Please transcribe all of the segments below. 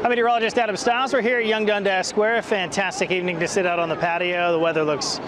I'm meteorologist Adam Stiles. We're here at Young Dundas Square. A fantastic evening to sit out on the patio. The weather looks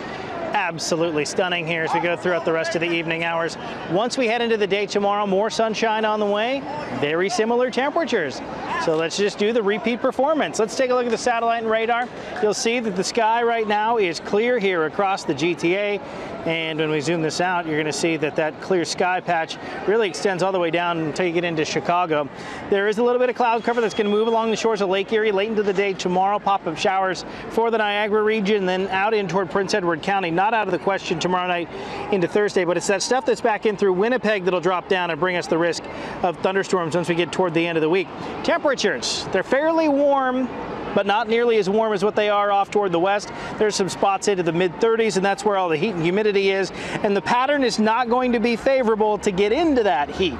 absolutely stunning here as we go throughout the rest of the evening hours. Once we head into the day tomorrow, more sunshine on the way, very similar temperatures. So let's just do the repeat performance. Let's take a look at the satellite and radar. You'll see that the sky right now is clear here across the GTA. And when we zoom this out, you're going to see that that clear sky patch really extends all the way down until you get into Chicago. There is a little bit of cloud cover that's going to move along the shores of Lake Erie late into the day tomorrow. Pop-up showers for the Niagara region, then out in toward Prince Edward County. Not out of the question tomorrow night into Thursday, but it's that stuff that's back in through Winnipeg that'll drop down and bring us the risk of thunderstorms once we get toward the end of the week. Temperatures, they're fairly warm, but not nearly as warm as what they are off toward the west. There's some spots into the mid-30s, and that's where all the heat and humidity is. And the pattern is not going to be favorable to get into that heat.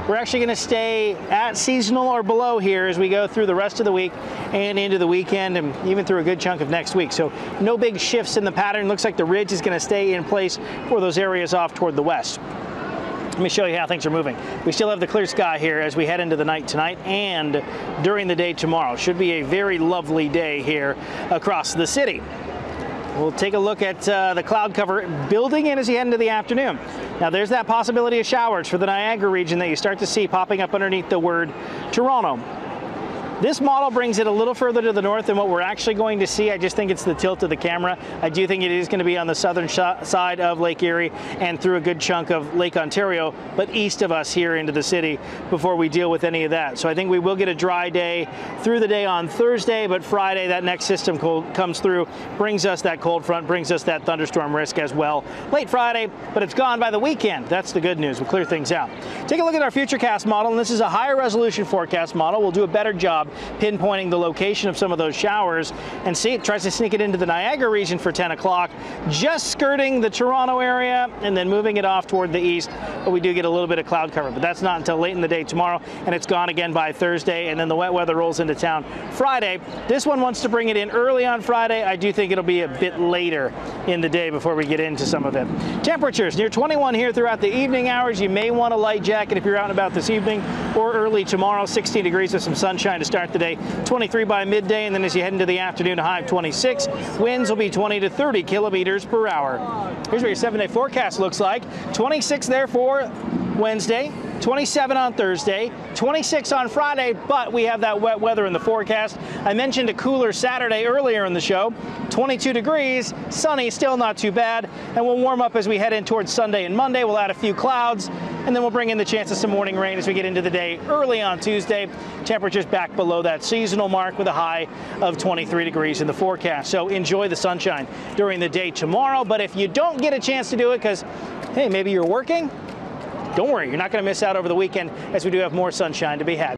We're actually going to stay at seasonal or below here as we go through the rest of the week and into the weekend and even through a good chunk of next week. So no big shifts in the pattern. Looks like the ridge is going to stay in place for those areas off toward the west. Let me show you how things are moving. We still have the clear sky here as we head into the night tonight and during the day tomorrow. Should be a very lovely day here across the city. We'll take a look at the cloud cover building in as you head into the afternoon. Now there's that possibility of showers for the Niagara region that you start to see popping up underneath the word Toronto. This model brings it a little further to the north than what we're actually going to see. I just think it's the tilt of the camera. I do think it is going to be on the southern side of Lake Erie and through a good chunk of Lake Ontario, but east of us here into the city before we deal with any of that. So I think we will get a dry day through the day on Thursday, but Friday that next system comes through, brings us that cold front, brings us that thunderstorm risk as well. Late Friday, but it's gone by the weekend. That's the good news. We'll clear things out. Take a look at our Futurecast model, and this is a higher resolution forecast model. We'll do a better job pinpointing the location of some of those showers, and see, it tries to sneak it into the Niagara region for 10 o'clock, just skirting the Toronto area and then moving it off toward the east. But we do get a little bit of cloud cover, but that's not until late in the day tomorrow, and it's gone again by Thursday, and then the wet weather rolls into town Friday. This one wants to bring it in early on Friday. I do think it'll be a bit later in the day before we get into some of it. Temperatures near 21 here throughout the evening hours. You may want a light jacket if you're out and about this evening or early tomorrow. 16 degrees with some sunshine to start the day. 23 by midday, and then as you head into the afternoon, a high of 26. Winds will be 20 to 30 kilometers per hour. Here's what your 7-day forecast looks like. 26 there for Wednesday, 27 on Thursday, 26 on Friday, but we have that wet weather in the forecast. I mentioned a cooler Saturday earlier in the show. 22 degrees, sunny, still not too bad, and we'll warm up as we head in towards Sunday and Monday. We'll add a few clouds, and then we'll bring in the chance of some morning rain as we get into the day early on Tuesday. Temperatures back below that seasonal mark with a high of 23 degrees in the forecast. So enjoy the sunshine during the day tomorrow, but if you don't get a chance to do it because, hey, maybe you're working, don't worry, you're not going to miss out over the weekend as we do have more sunshine to be had.